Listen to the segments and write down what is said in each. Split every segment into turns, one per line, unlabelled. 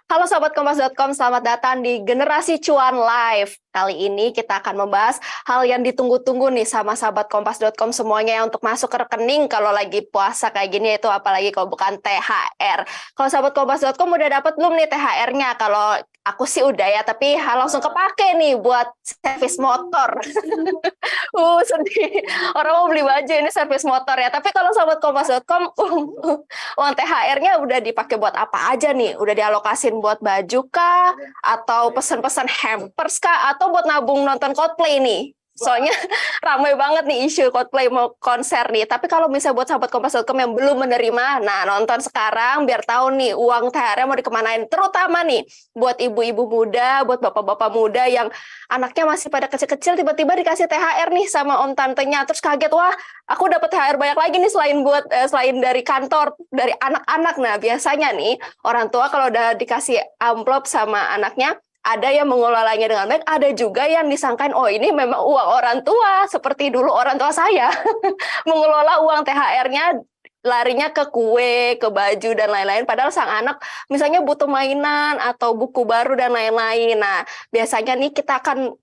Halo Sobat Kompas.com, selamat datang di Generasi Cuan Live. Kali ini kita akan membahas hal yang ditunggu-tunggu nih sama Sahabat Kompas.com semuanya yang untuk masuk ke rekening kalau lagi puasa kayak gini, itu apalagi kalau bukan THR. Kalau Sahabat Kompas.com udah dapat belum nih THR-nya? Kalau aku sih udah ya, tapi langsung kepake nih buat servis motor. Sedih. Orang mau beli baju ini servis motor ya. Tapi kalau Sahabat Kompas.com, uang THR-nya udah dipakai buat apa aja nih? Udah dialokasin buat baju kah? Atau pesan-pesan hampers kah? Atau buat nabung nonton Coldplay nih? Soalnya ramai banget nih isu Coldplay mau konser nih. Tapi kalau misalnya buat sahabat Kompas.com yang belum menerima, nah nonton sekarang biar tahu nih uang THR mau dikemanain. Terutama nih buat ibu-ibu muda, buat bapak-bapak muda yang anaknya masih pada kecil-kecil, tiba-tiba dikasih THR nih sama om tantenya. Terus kaget, wah aku dapat THR banyak lagi nih selain dari kantor, dari anak-anak. Nah biasanya nih orang tua kalau udah dikasih amplop sama anaknya, ada yang mengelolanya dengan baik, ada juga yang disangkain, oh ini memang uang orang tua, seperti dulu orang tua saya mengelola uang THR-nya, larinya ke kue, ke baju, dan lain-lain. Padahal sang anak misalnya butuh mainan atau buku baru dan lain-lain. Nah, biasanya nih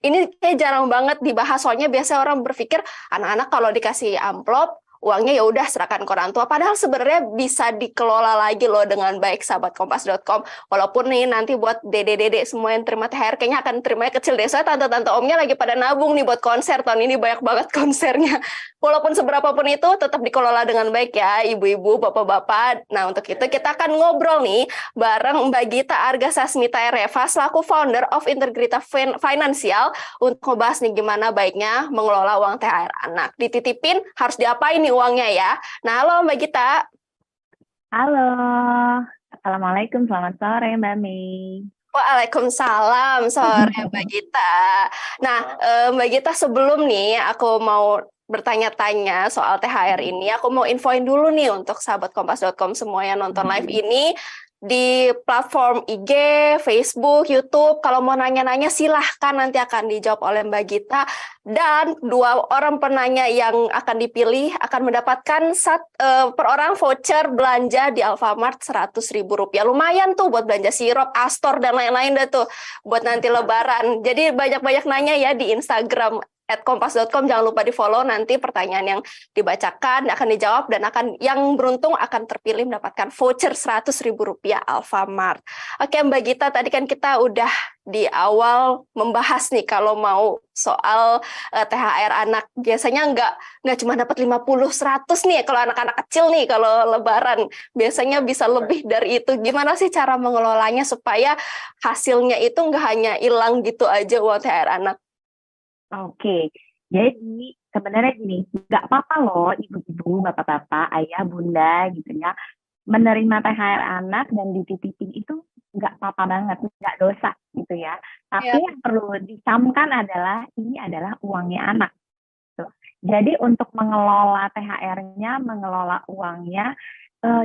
ini kayak jarang banget dibahas, soalnya biasa orang berpikir anak-anak kalau dikasih amplop, uangnya ya udah serahkan ke orang tua. Padahal sebenarnya bisa dikelola lagi loh dengan baik sahabat Kompas.com. Walaupun nih nanti buat dede-dede semua yang terima THR kayaknya akan terimanya kecil deh. Soalnya tante-tante omnya lagi pada nabung nih buat konser. Tahun ini banyak banget konsernya. Walaupun seberapa pun itu tetap dikelola dengan baik ya ibu-ibu, bapak-bapak. Nah untuk itu kita akan ngobrol nih bareng Mbak Gita Arga Sasmita Reva selaku founder of Integrita Financial untuk ngebahas nih gimana baiknya mengelola uang THR anak. Dititipin harus diapain nih uangnya ya. Nah, halo Mbak Gita.
Halo, Assalamualaikum, selamat sore Mbak Mei.
Waalaikumsalam sore Mbak Gita. Nah, Mbak Gita sebelum nih aku mau bertanya-tanya soal THR ini, aku mau infoin dulu nih untuk sahabat Kompas.com semua yang nonton live ini di platform IG, Facebook, YouTube. Kalau mau nanya-nanya silahkan, nanti akan dijawab oleh Mbak Gita. Dan dua orang penanya yang akan dipilih akan mendapatkan per orang voucher belanja di Alfamart Rp100.000. Lumayan tuh buat belanja sirup, Astor, dan lain-lain deh tuh buat nanti Lebaran. Jadi banyak-banyak nanya ya di Instagram @kompas.com, jangan lupa di follow, nanti pertanyaan yang dibacakan akan dijawab dan yang beruntung akan terpilih mendapatkan voucher Rp100.000 Alfamart. Oke Mbak Gita, tadi kan kita udah di awal membahas nih kalau mau soal THR anak, biasanya nggak cuma dapat 50 100 nih kalau anak-anak kecil nih, kalau Lebaran biasanya bisa lebih dari itu. Gimana sih cara mengelolanya supaya hasilnya itu nggak hanya hilang gitu aja uang THR anak?
Oke, jadi sebenarnya gini, nggak apa-apa loh ibu-ibu, bapak-bapak, ayah, bunda gitu ya, menerima THR anak dan dititipin itu nggak apa-apa banget, nggak dosa gitu ya. Tapi
Ya.
yang perlu dicamkan adalah ini adalah uangnya anak. Gitu. Jadi untuk mengelola THR-nya, mengelola uangnya,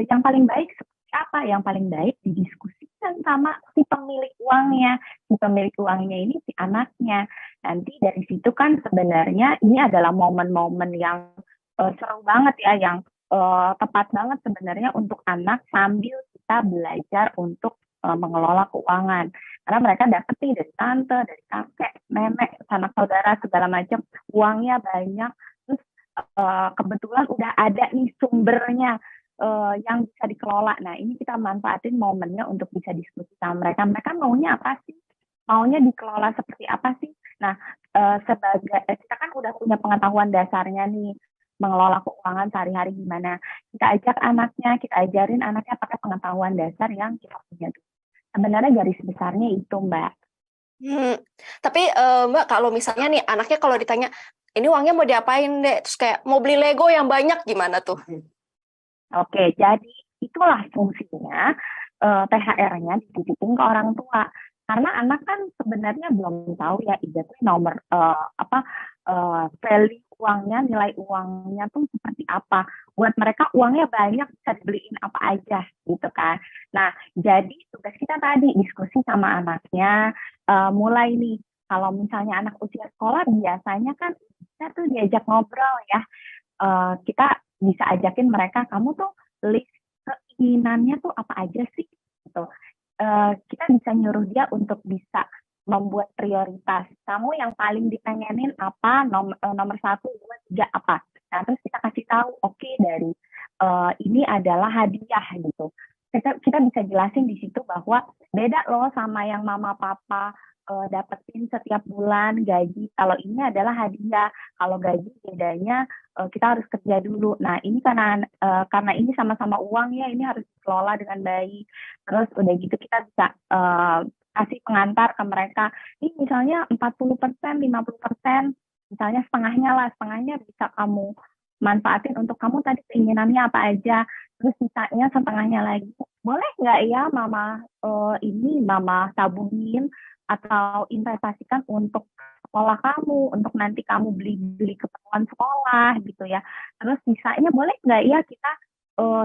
yang paling baik seperti apa? Yang paling baik didiskusikan sama si pemilik uangnya. Si pemilik uangnya ini si anaknya. Nanti dari situ kan sebenarnya ini adalah momen-momen yang seru banget ya, yang tepat banget sebenarnya untuk anak sambil kita belajar untuk mengelola keuangan. Karena mereka dapat nih dari tante, dari kakek, nenek, sanak saudara, segala macam, uangnya banyak. Terus kebetulan udah ada nih sumbernya yang bisa dikelola. Nah, ini kita manfaatin momennya untuk bisa diskusi sama mereka. Mereka maunya apa sih? Maunya dikelola seperti apa sih? Nah, sebagai kita kan udah punya pengetahuan dasarnya nih mengelola keuangan sehari-hari gimana. Kita ajak anaknya, kita ajarin anaknya pakai pengetahuan dasar yang kita punya. Sebenarnya garis besarnya itu, Mbak.
Tapi Mbak, kalau misalnya nih anaknya kalau ditanya, ini uangnya mau diapain deh? Terus kayak mau beli Lego yang banyak, gimana tuh?
Oke, jadi itulah fungsinya THR-nya dititipin ke orang tua. Karena anak kan sebenarnya belum tahu ya exactly nomor value uangnya, nilai uangnya tuh seperti apa. Buat mereka uangnya banyak, bisa dibeliin apa aja gitu kan. Nah, jadi tugas kita tadi diskusi sama anaknya, mulai nih kalau misalnya anak usia sekolah biasanya kan kita tuh diajak ngobrol ya. Kita bisa ajakin mereka, kamu tuh list keinginannya tuh apa aja sih gitu. kita bisa nyuruh dia untuk bisa membuat prioritas. Kamu yang paling dipengenin apa? Nomor 1, 2, 3 apa? Nah, terus kita kasih tahu, oke, dari ini adalah hadiah gitu. Kita bisa jelasin di situ bahwa beda loh sama yang mama papa dapetin setiap bulan gaji. Kalau ini adalah hadiah, kalau gaji bedanya kita harus kerja dulu. Nah, ini karena ini sama-sama uang ya, ini harus dikelola dengan baik. Terus udah gitu kita bisa kasih pengantar ke mereka. Ini misalnya 40%, 50%, misalnya setengahnya bisa kamu manfaatin untuk kamu tadi keinginannya apa aja. Terus sisanya setengahnya lagi. Boleh nggak ya mama mama tabungin atau investasikan untuk sekolah kamu, untuk nanti kamu beli keperluan sekolah gitu ya. Terus sisanya boleh nggak ya kita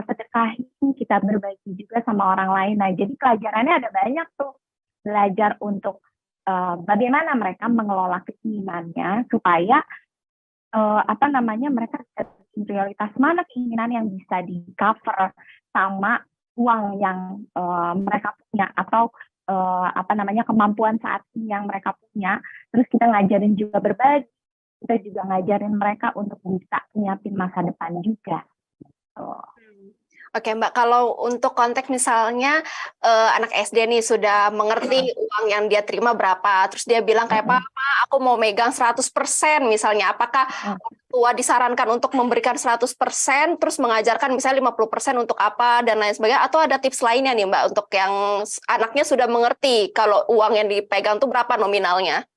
sedekahin, kita berbagi juga sama orang lain. Nah, jadi pelajarannya ada banyak tuh. Belajar untuk bagaimana mereka mengelola keinginannya supaya mereka prioritas mana keinginan yang bisa di cover sama uang yang mereka punya atau kemampuan saat ini yang mereka punya. Terus kita ngajarin juga berbagi, kita juga ngajarin mereka untuk bisa nyiapin masa depan juga.
Oke Mbak, kalau untuk konteks misalnya anak SD nih sudah mengerti uang yang dia terima berapa, terus dia bilang kayak Papa, aku mau megang 100% misalnya, apakah orang tua disarankan untuk memberikan 100%, terus mengajarkan misalnya 50% untuk apa dan lain sebagainya, atau ada tips lainnya nih Mbak untuk yang anaknya sudah mengerti kalau uang yang dipegang itu berapa nominalnya?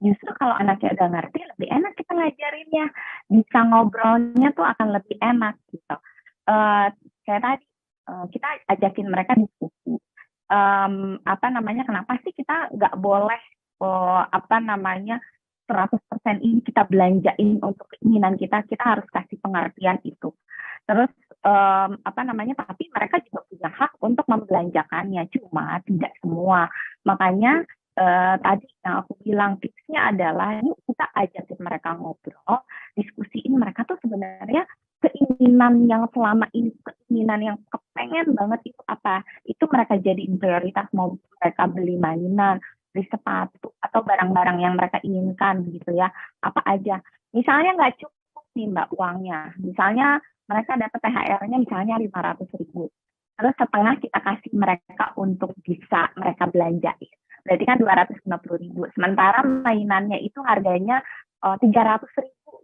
Justru kalau anaknya udah ngerti, lebih enak kita ngajarinnya, bisa ngobrolnya tuh akan lebih enak gitu. Kayak tadi kita ajakin mereka diskusi kenapa sih kita nggak boleh 100% ini kita belanjain untuk keinginan kita harus kasih pengertian itu. Terus tapi mereka juga punya hak untuk membelanjakannya, cuma tidak semua. Makanya tadi yang aku bilang tipsnya adalah yuk kita ajakin mereka ngobrol, diskusiin mereka tuh sebenarnya keinginan yang selama ini, keinginan yang kepengen banget itu apa, itu mereka jadiin prioritas, mau mereka beli mainan, beli sepatu, atau barang-barang yang mereka inginkan gitu ya, apa aja. Misalnya nggak cukup nih Mbak uangnya, misalnya mereka dapat THR-nya misalnya 500.000, terus setengah kita kasih mereka untuk bisa mereka belanjain, berarti kan 250.000, sementara mainannya itu harganya 300.000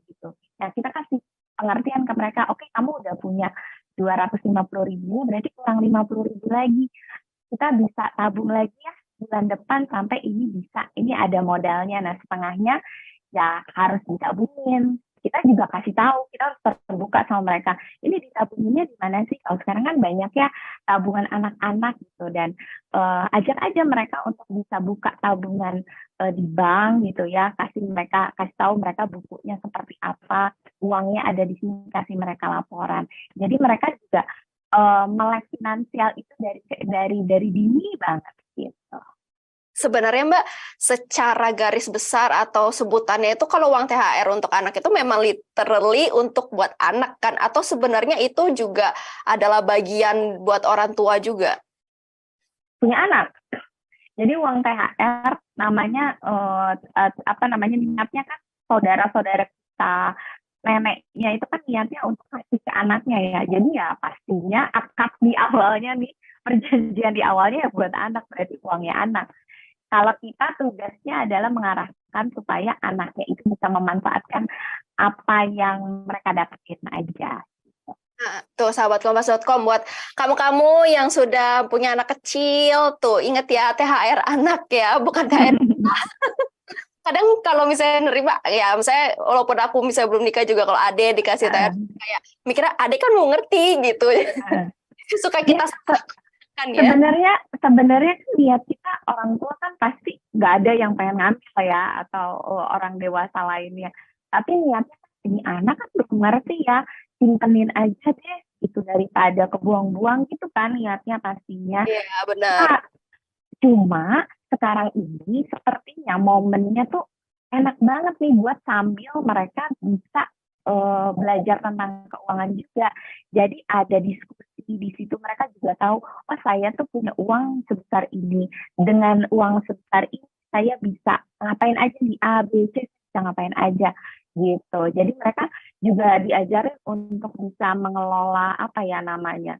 gitu. Nah, kita kasih pengertian ke mereka, oke, kamu udah punya 250.000, berarti kurang 50.000 lagi. Kita bisa tabung lagi ya bulan depan sampai ini ada modalnya. Nah, setengahnya ya harus ditabungin. Kita juga kasih tahu, kita harus terbuka sama mereka. Ini ditabunginnya di mana sih? Kalau sekarang kan banyak ya tabungan anak-anak gitu, dan ajak aja mereka untuk bisa buka tabungan di bank gitu ya, kasih tahu mereka bukunya seperti apa, uangnya ada di sini, kasih mereka laporan. Jadi mereka juga melek finansial itu dari dini banget gitu.
Sebenarnya Mbak, secara garis besar atau sebutannya itu kalau uang THR untuk anak itu memang literally untuk buat anak kan? Atau sebenarnya itu juga adalah bagian buat orang tua juga?
Punya anak. Jadi uang THR namanya niatnya kan saudara-saudara kita, neneknya itu kan niatnya untuk kasih ke anaknya ya. Jadi ya pastinya akad di awalnya nih, perjanjian di awalnya ya buat anak, berarti uangnya anak. Kalau kita tugasnya adalah mengarahkan supaya anaknya itu bisa memanfaatkan apa yang mereka dapetin aja.
Nah, tuh sahabat kompas.com, buat kamu-kamu yang sudah punya anak kecil, tuh inget ya THR anak ya, bukan THR. Kadang kalau misalnya nerima, ya misalnya walaupun aku misalnya belum nikah juga, kalau ade dikasih THR, kayak mikirnya ade kan mau ngerti gitu. Suka kita kan ya.
Sebenarnya niat kita orang tua kan pasti nggak ada yang pengen ngambil ya, atau orang dewasa lainnya. Tapi niatnya ini anak kan belum ngerti ya, simpenin aja deh itu daripada kebuang-buang gitu kan niatnya pastinya.
Iya benar.
Nah, cuma sekarang ini sepertinya momennya tuh enak banget nih buat sambil mereka bisa belajar tentang keuangan juga. Jadi ada diskusi di situ mereka juga tahu, oh saya tuh punya uang sebesar ini, dengan uang sebesar ini saya bisa ngapain aja nih, A, B, C, bisa ngapain aja gitu. Jadi mereka juga diajarin untuk bisa mengelola apa ya namanya,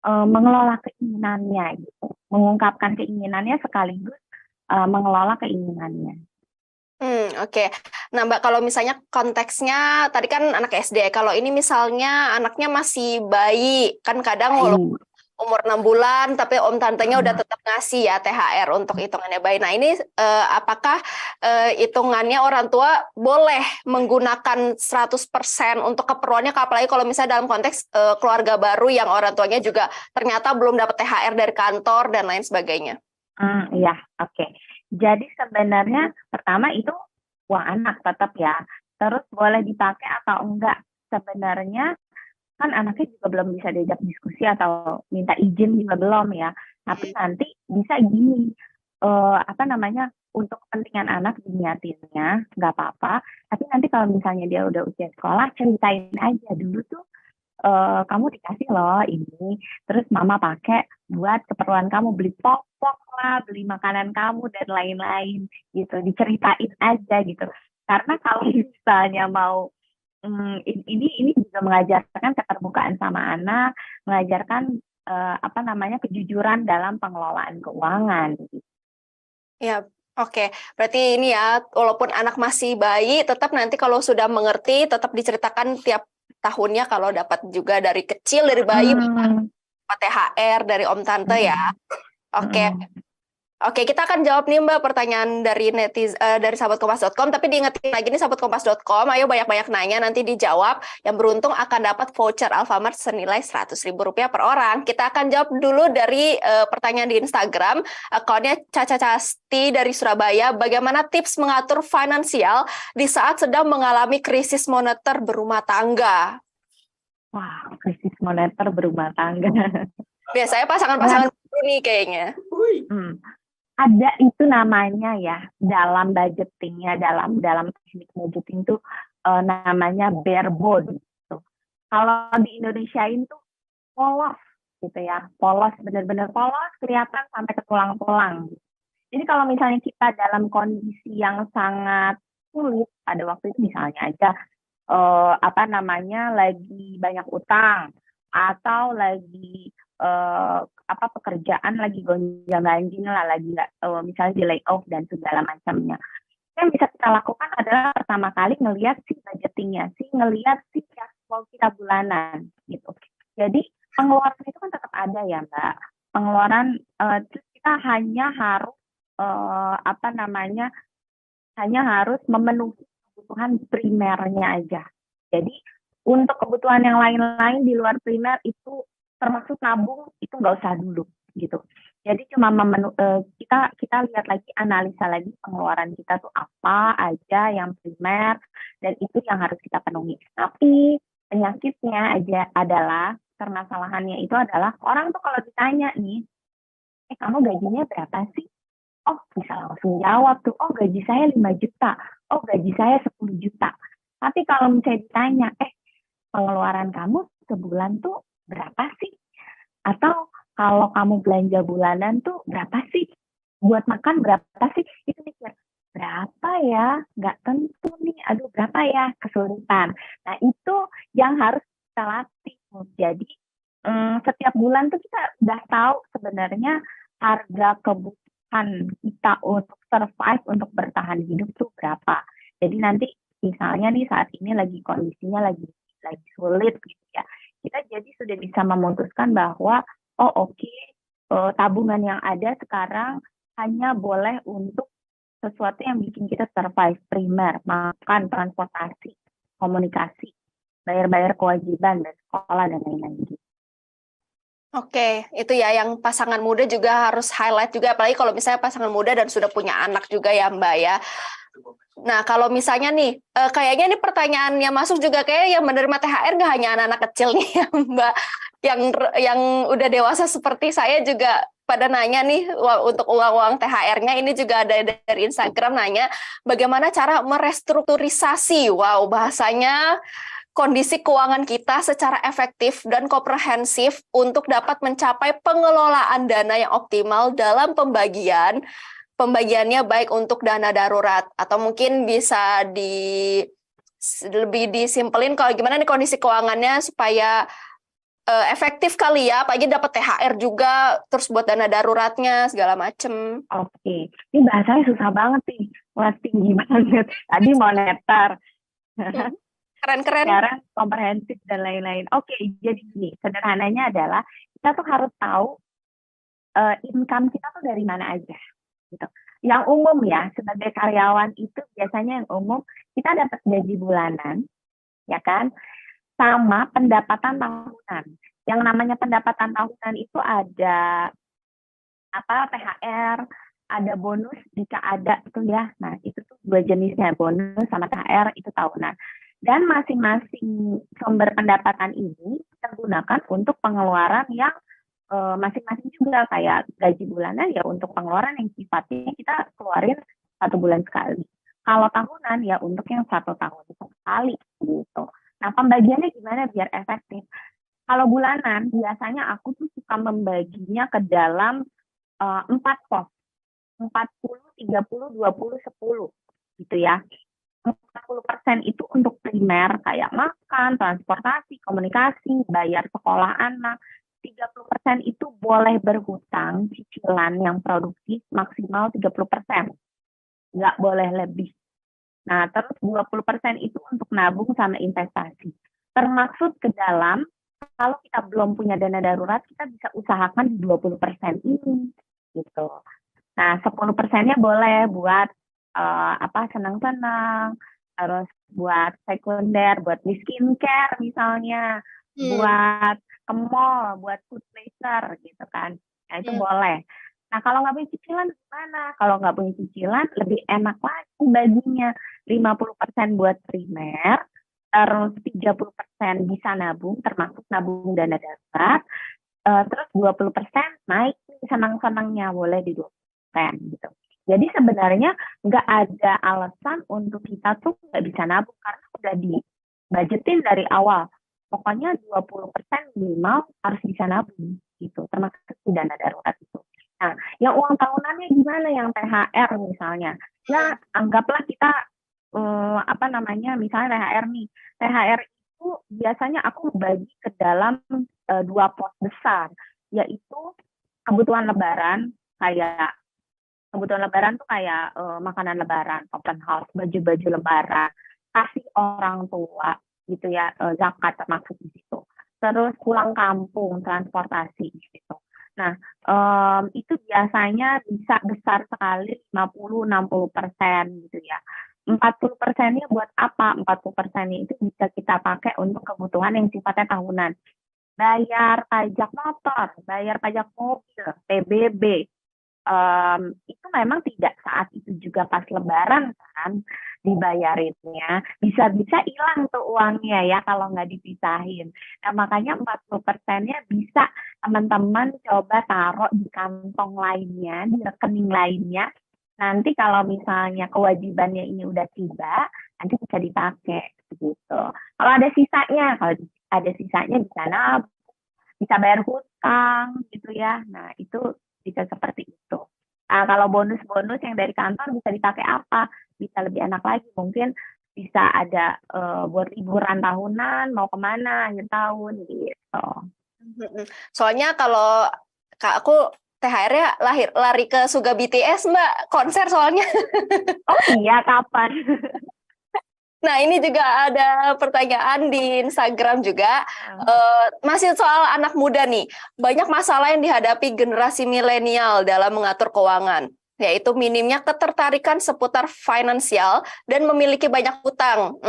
mengelola keinginannya gitu, mengungkapkan keinginannya sekaligus mengelola keinginannya.
Oke. Nah, Mbak, kalau misalnya konteksnya tadi kan anak SD, kalau ini misalnya anaknya masih bayi, kan kadang walaupun
Baik.
umur 6 bulan, tapi om tantenya udah
Hmm.
tetap ngasih ya THR untuk hitungannya bayi. Nah, ini apakah hitungannya orang tua boleh menggunakan 100% untuk keperluannya, apalagi kalau misalnya dalam konteks keluarga baru yang orang tuanya juga ternyata belum dapat THR dari kantor dan lain sebagainya.
Iya, oke. Jadi sebenarnya pertama itu uang anak tetap ya. Terus boleh dipakai atau enggak? Sebenarnya kan anaknya juga belum bisa diajak diskusi atau minta izin juga belum ya. Tapi nanti bisa gini, apa namanya, untuk kepentingan anak diniatinnya nggak apa-apa. Tapi nanti kalau misalnya dia udah usia sekolah, ceritain aja dulu tuh kamu dikasih loh ini, terus mama pakai buat keperluan kamu, beli popok lah, beli makanan kamu dan lain-lain gitu, diceritain aja gitu. Karena kalau misalnya mau ini juga mengajarkan keterbukaan sama anak, mengajarkan apa namanya kejujuran dalam pengelolaan keuangan. Gitu.
Ya, oke. Berarti ini ya, walaupun anak masih bayi, tetap nanti kalau sudah mengerti, tetap diceritakan tiap tahunnya kalau dapat juga dari kecil, dari bayi,
Hmm,
dapat THR dari om tante ya.
hmm,
Oke.
hmm.
Oke, kita akan jawab nih Mbak pertanyaan dari dari sahabatkompas.com, tapi diingetin lagi nih sahabatkompas.com, ayo banyak-banyak nanya nanti dijawab. Yang beruntung akan dapat voucher Alfamart senilai Rp100.000 per orang. Kita akan jawab dulu dari pertanyaan di Instagram, akunnya Caca Casti dari Surabaya. Bagaimana tips mengatur finansial di saat sedang mengalami krisis moneter berumah tangga?
Wah, krisis moneter berumah tangga.
Biasanya pasangan-pasangan baru nih kayaknya.
Hmm. Ada itu namanya ya dalam budgeting ya dalam teknik budgeting tuh namanya barebone gitu. Kalau di Indonesia itu polos gitu ya, polos benar-benar polos kelihatan sampai ke tulang-tulang. Jadi kalau misalnya kita dalam kondisi yang sangat sulit pada waktu itu misalnya aja apa namanya lagi banyak utang atau lagi apa pekerjaan lagi gonjang-ganjing lah lagi nggak misalnya di layoff dan segala macamnya. Yang bisa kita lakukan adalah pertama kali ngelihat si budgetingnya, ngelihat si cash flow kita bulanan gitu. Jadi pengeluaran itu kan tetap ada ya Mbak. Pengeluaran terus kita hanya harus apa namanya hanya harus memenuhi kebutuhan primernya aja. Jadi untuk kebutuhan yang lain-lain di luar primer itu termasuk nabung itu nggak usah dulu gitu. Jadi cuma kita lihat lagi analisa lagi pengeluaran kita tuh apa aja yang primer dan itu yang harus kita penuhi. Tapi penyakitnya aja adalah permasalahannya itu adalah orang tuh kalau ditanya nih, kamu gajinya berapa sih? Oh, bisa langsung jawab tuh, oh gaji saya 5 juta, oh gaji saya 10 juta. Tapi kalau misalnya ditanya, pengeluaran kamu sebulan tuh berapa sih? Atau kalau kamu belanja bulanan tuh berapa sih? Buat makan berapa sih? Itu mikir, berapa ya? Nggak tentu nih, aduh berapa ya? Kesulitan. Nah itu yang harus kita latih. Jadi setiap bulan tuh kita udah tahu sebenarnya harga kebutuhan kita untuk survive, untuk bertahan hidup tuh berapa. Jadi nanti misalnya nih saat ini lagi kondisinya lagi sulit gitu ya. Kita jadi sudah bisa memutuskan bahwa oh oke, tabungan yang ada sekarang hanya boleh untuk sesuatu yang bikin kita survive primer, makan, transportasi, komunikasi, bayar-bayar kewajiban dan sekolah dan lain-lain gitu.
Oke, itu ya yang pasangan muda juga harus highlight juga, apalagi kalau misalnya pasangan muda dan sudah punya anak juga ya Mbak ya. Nah kalau misalnya nih, kayaknya ini pertanyaannya masuk juga kayak yang menerima THR nggak hanya anak-anak kecil nih ya Mbak, yang udah dewasa seperti saya juga pada nanya nih untuk uang-uang THR-nya. Ini juga ada dari Instagram nanya, bagaimana cara merestrukturisasi, wow bahasanya kondisi keuangan kita secara efektif dan komprehensif untuk dapat mencapai pengelolaan dana yang optimal dalam pembagiannya baik untuk dana darurat atau mungkin bisa lebih disimpelin kalau gimana nih kondisi keuangannya supaya efektif kali ya, apalagi dapat THR juga, terus buat dana daruratnya segala macem.
Oke, ini bahasanya susah banget nih, wah tinggi banget. Tadi moneter,
Keren-keren.
sekarang komprehensif dan lain-lain. Oke, jadi gini, sederhananya adalah kita tuh harus tahu income kita tuh dari mana aja. Gitu. Yang umum ya, sebagai karyawan itu biasanya yang umum kita dapat gaji bulanan, ya kan? Sama pendapatan tahunan. Yang namanya pendapatan tahunan itu ada THR, ada bonus jika ada tuh ya. Nah, itu tuh dua jenisnya, bonus sama THR itu tahunan. Dan masing-masing sumber pendapatan ini kita gunakan untuk pengeluaran yang masing-masing juga, kayak gaji bulanan ya untuk pengeluaran yang sifatnya kita keluarin 1 bulan sekali. Kalau tahunan ya untuk yang 1 tahun sekali gitu. Nah, pembagiannya gimana biar efektif? Kalau bulanan, biasanya aku tuh suka membaginya ke dalam 4 pos. 40, 30, 20, 10 gitu ya. 40% itu untuk primer kayak makan, transportasi, komunikasi, bayar sekolah anak. 30% itu boleh berhutang cicilan yang produktif maksimal 30%. Nggak boleh lebih. Nah, terus 20% itu untuk nabung sama investasi. Termaksud ke dalam, kalau kita belum punya dana darurat, kita bisa usahakan di 20% ini. Gitu. Nah, 10%-nya boleh buat senang-senang, terus buat sekunder, buat di skincare misalnya, buat ke mall, buat food pleasure gitu kan. Nah, itu boleh. Nah, kalau nggak punya cicilan gimana? Kalau nggak punya cicilan, lebih enak lagi baginya. 50% buat primer, terus 30% bisa nabung, termasuk nabung dana darurat, terus 20% naik senang-senangnya, boleh di 20% gitu. Jadi sebenarnya nggak ada alasan untuk kita tuh nggak bisa nabung, karena udah dibudgetin dari awal. Pokoknya 20% minimal harus bisa nabung gitu, termasuk di dana darurat itu. Nah, yang uang tahunannya gimana? Yang THR misalnya. Ya, anggaplah kita misalnya THR nih. THR itu biasanya aku bagi ke dalam 2 pos besar, yaitu kebutuhan lebaran tuh kayak makanan lebaran, open house, baju-baju lebaran, kasih orang tua gitu ya, zakat termasuk di situ. Terus pulang kampung, transportasi gitu. Nah, itu biasanya bisa besar sekali 50-60% gitu ya. 40%-nya buat apa? 40%-nya itu bisa kita pakai untuk kebutuhan yang sifatnya tahunan. Bayar pajak motor, bayar pajak mobil, PBB. Itu memang tidak saat itu juga pas lebaran kan dibayarinnya. Bisa-bisa hilang tuh uangnya ya kalau nggak dipisahin. Nah, makanya 40%-nya bisa teman-teman coba taruh di kantong lainnya, di rekening lainnya. Nanti kalau misalnya kewajibannya ini udah tiba, nanti bisa dipakai gitu. Kalau ada sisanya bisa nabung, bisa bayar hutang gitu ya. Nah, itu bisa seperti itu. Nah, kalau bonus-bonus yang dari kantor bisa dipakai apa? Bisa lebih enak lagi. Mungkin bisa ada buat liburan tahunan, mau kemana akhir tahun gitu.
Soalnya kalau aku THR-nya lari ke Suga BTS, Mbak, konser soalnya.
Oh iya, kapan?
Nah, ini juga ada pertanyaan di Instagram juga, masih soal anak muda nih. Banyak masalah yang dihadapi generasi milenial dalam mengatur keuangan, yaitu minimnya ketertarikan seputar finansial dan memiliki banyak hutang,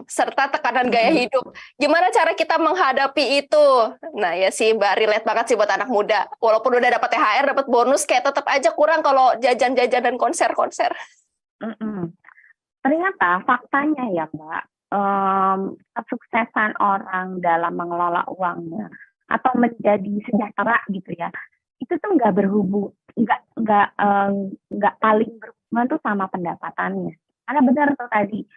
serta tekanan gaya hidup. Gimana cara kita menghadapi itu? Nah, ya sih, Mbak, relate banget sih buat anak muda. Walaupun udah dapat THR, dapat bonus, kayak tetap aja kurang kalau jajan-jajan dan konser-konser.
Ternyata faktanya ya Mbak, kesuksesan orang dalam mengelola uangnya atau menjadi sejahtera gitu ya, itu tuh nggak paling berhubungan tuh sama pendapatannya. Karena benar tuh tadi,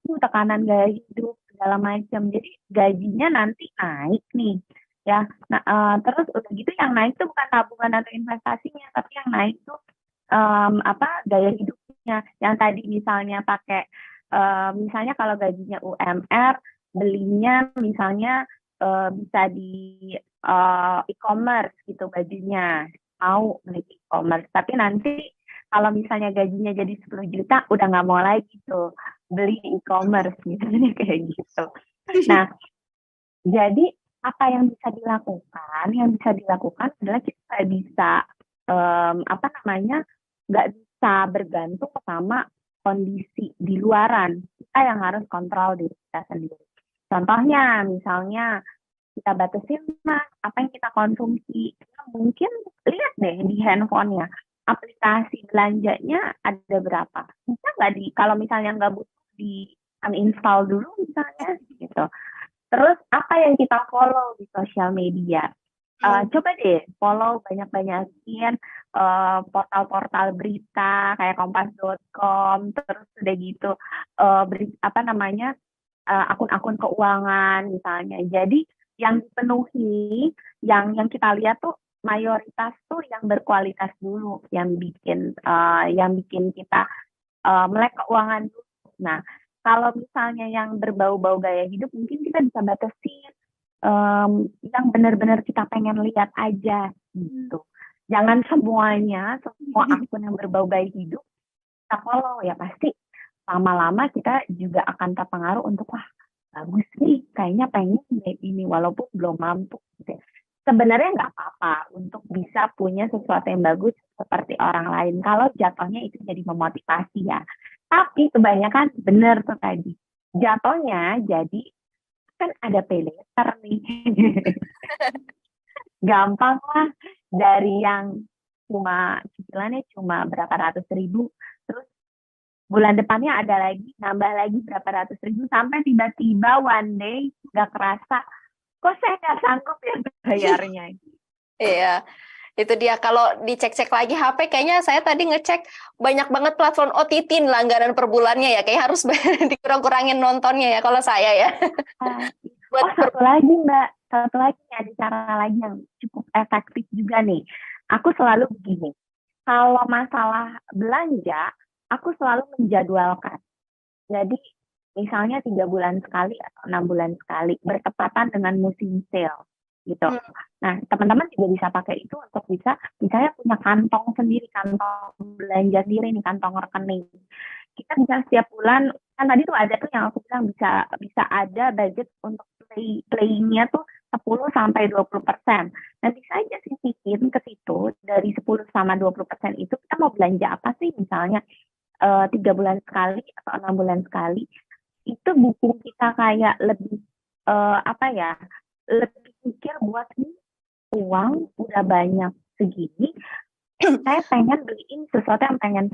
tekanan gaya hidup segala macam. Jadi gajinya nanti naik nih, ya. Nah, terus udah gitu yang naik tuh bukan tabungan atau investasinya, tapi yang naik tuh gaya hidupnya. Yang tadi misalnya pakai misalnya kalau gajinya UMR, belinya misalnya bisa di e-commerce gitu bajunya, mau beli e-commerce. Tapi nanti kalau misalnya gajinya jadi 10 juta, udah nggak mau lagi tuh beli di e-commerce misalnya kayak gitu. Nah, jadi apa yang bisa dilakukan? Yang bisa dilakukan adalah kita bisa nggak bisa bergantung sama kondisi di luaran. Kita yang harus kontrol diri kita sendiri. Contohnya, misalnya kita batasin mas apa yang kita konsumsi. Kita mungkin lihat deh di handphonenya aplikasi belanjanya ada berapa. Bisa nggak kalau misalnya nggak butuh di uninstall dulu misalnya gitu. Terus apa yang kita follow di sosial media? Coba deh follow banyak-banyakin portal-portal berita kayak kompas.com, terus udah gitu akun-akun keuangan misalnya. Jadi yang dipenuhi, yang kita lihat tuh mayoritas tuh yang berkualitas dulu, yang bikin kita melek keuangan dulu. Nah, kalau misalnya yang berbau-bau gaya hidup, mungkin kita bisa batasin yang benar-benar kita pengen lihat aja gitu. Jangan semua akun yang berbau gaya hidup kita follow, ya pasti lama-lama kita juga akan terpengaruh untuk wah bagus nih, kayaknya pengen ini walaupun belum mampu. Gitu. Sebenarnya nggak apa-apa untuk bisa punya sesuatu yang bagus seperti orang lain kalau jatuhnya itu jadi memotivasi ya. Tapi kebanyakan benar tuh tadi. Jatuhnya jadi kan ada pay later nih. Gampang lah dari yang cicilannya cuma berapa ratus ribu, terus bulan depannya ada lagi, nambah lagi berapa ratus ribu, sampai tiba-tiba one day nggak kerasa, kok saya nggak sanggup ya bayarnya.
Iya, itu dia. Kalau dicek-cek lagi HP, kayaknya saya tadi ngecek banyak banget platform OTT langganan per bulannya ya. Kayak harus dikurang-kurangin nontonnya ya kalau saya ya.
Satu lagi Mbak, satu lagi ada cara lagi yang cukup efektif juga nih. Aku selalu begini, kalau masalah belanja, aku selalu menjadwalkan. Jadi misalnya 3 bulan sekali atau 6 bulan sekali, bertepatan dengan musim sale gitu. Nah, teman-teman juga bisa pakai itu untuk bisa misalnya punya kantong sendiri, kantong belanja sendiri nih, kantong rekening. Kita bisa setiap bulan, kan tadi tuh ada tuh yang aku bilang bisa ada budget untuk playing-nya tuh 10-20%. Nah, bisa aja sisihin ke situ dari 10-20% itu kita mau belanja apa sih misalnya 3 bulan sekali atau 6 bulan sekali, itu bikin kita kayak lebih lebih pikir buat uang udah banyak segini, saya pengen beliin sesuatu yang pengen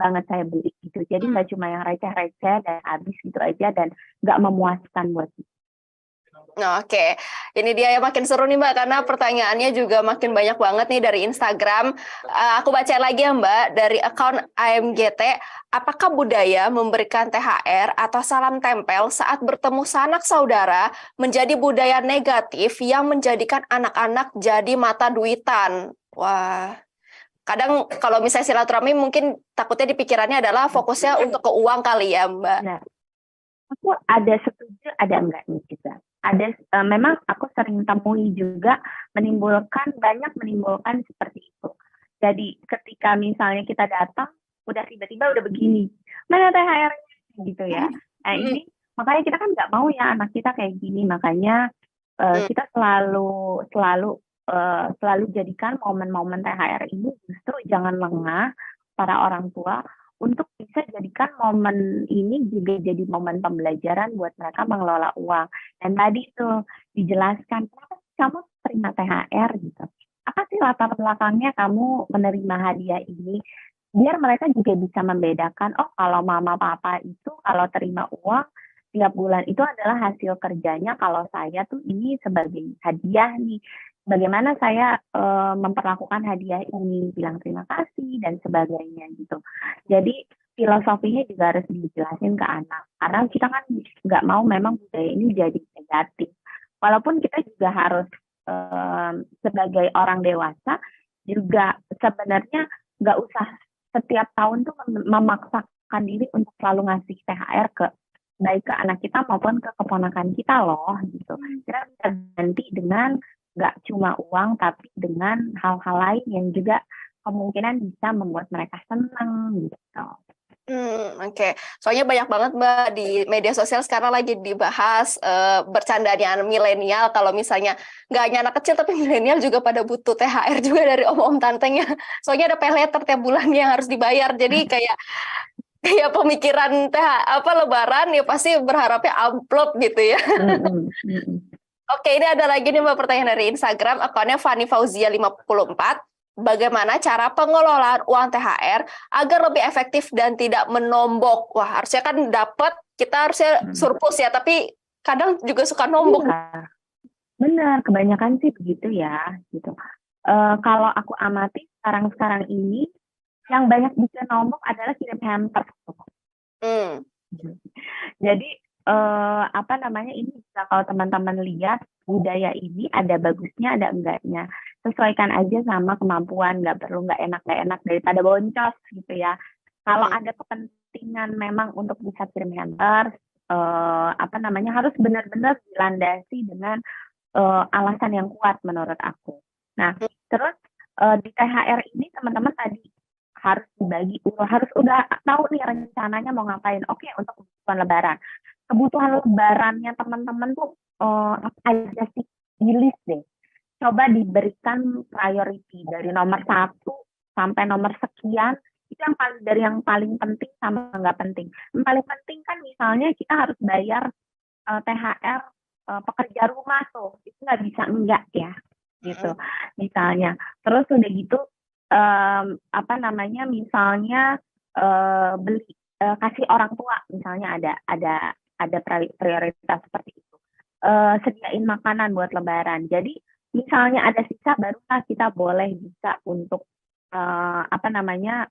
banget saya beli gitu. Jadi nggak cuma yang receh-receh dan habis gitu aja dan nggak memuaskan buat kita.
Oke, ini dia yang makin seru nih Mbak, karena pertanyaannya juga makin banyak banget nih dari Instagram. Aku baca lagi ya Mbak, dari akun AMGT, apakah budaya memberikan THR atau salam tempel saat bertemu sanak saudara menjadi budaya negatif yang menjadikan anak-anak jadi mata duitan? Wah, kadang kalau misalnya silaturahmi mungkin takutnya di pikirannya adalah fokusnya untuk ke uang kali ya Mbak.
Nah, aku ada setuju, ada enggaknya juga. Memang aku sering temui juga menimbulkan seperti itu. Jadi ketika misalnya kita datang, udah tiba-tiba udah begini, mana THR-nya gitu ya. Nah ini makanya kita kan nggak mau ya anak kita kayak gini, makanya kita selalu jadikan momen-momen THR ini justru jangan lengah para orang tua untuk bisa jadikan momen ini juga jadi momen pembelajaran buat mereka mengelola uang. Dan tadi tuh dijelaskan, kenapa kamu terima THR gitu? Apa sih latar belakangnya kamu menerima hadiah ini? Biar mereka juga bisa membedakan, oh kalau mama papa itu kalau terima uang tiap bulan itu adalah hasil kerjanya, kalau saya tuh ini sebagai hadiah nih. Bagaimana saya memperlakukan hadiah ini, bilang terima kasih dan sebagainya gitu. Jadi filosofinya juga harus dijelasin ke anak. Karena kita kan nggak mau memang budaya ini jadi negatif. Walaupun kita juga harus sebagai orang dewasa juga sebenarnya nggak usah setiap tahun tuh memaksakan diri untuk selalu ngasih THR ke baik ke anak kita maupun ke keponakan kita loh gitu. Kita bisa ganti dengan nggak cuma uang tapi dengan hal-hal lain yang juga kemungkinan bisa membuat mereka senang gitu.
Oke. Soalnya banyak banget Mbak di media sosial sekarang lagi dibahas bercandanya milenial. Kalau misalnya nggak hanya anak kecil tapi milenial juga pada butuh THR juga dari om-om tantenya. Soalnya ada pay later tiap bulan yang harus dibayar. Jadi kayak pemikiran Lebaran ya pasti berharapnya amplop gitu ya. Oke, ini ada lagi nih Mbak pertanyaan dari Instagram, akunnya Fani Fauzia 54. Bagaimana cara pengelolaan uang THR agar lebih efektif dan tidak menombok? Wah, harusnya kan dapat, kita harusnya surplus ya, tapi kadang juga suka nombok.
Iya, benar, kebanyakan sih begitu ya, gitu. Kalau aku amati sekarang ini, yang banyak bisa nombok adalah kirim hampers. Jadi ini bisa kalau teman-teman lihat budaya ini ada bagusnya ada enggaknya, sesuaikan aja sama kemampuan, nggak enak daripada boncos gitu ya. Kalau ada kepentingan memang untuk bisa kirim hampers, harus benar-benar dilandasi dengan alasan yang kuat menurut aku. Nah terus di THR ini teman-teman tadi harus dibagi, harus udah tahu nih rencananya mau ngapain. Oke, untuk kebutuhan lebarannya teman-teman tuh apa aja sih, di list deh. Coba diberikan priority dari nomor 1 sampai nomor sekian, itu yang paling penting sama nggak penting. Yang paling penting kan misalnya kita harus bayar THR pekerja rumah tuh, itu nggak bisa enggak ya, gitu. Misalnya, terus udah gitu misalnya beli kasih orang tua, misalnya ada prioritas seperti itu. Sediain makanan buat lebaran. Jadi misalnya ada sisa, barulah kita bisa untuk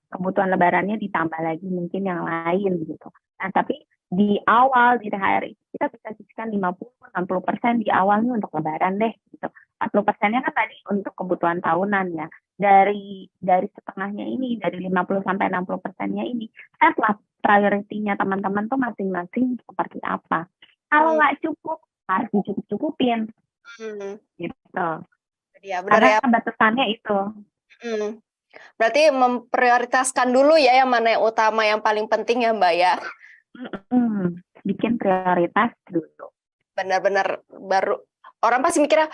kebutuhan lebarannya ditambah lagi mungkin yang lain gitu. Nah, tapi di awal di THR kita bisa sisihkan 50-60% di awalnya untuk lebaran deh gitu. 40%-nya kan tadi untuk kebutuhan tahunan ya. Dari setengahnya ini, dari 50-60%-nya ini, setlah prioritinya teman-teman tuh masing-masing seperti apa. Kalau nggak cukup, harus dicukup-cukupin. Gitu.
Ya, benar ya.
Karena batasannya itu.
Berarti memprioritaskan dulu ya yang mana yang utama, yang paling penting ya Mbak ya.
Bikin prioritas dulu.
Benar-benar baru. Orang pasti mikirnya,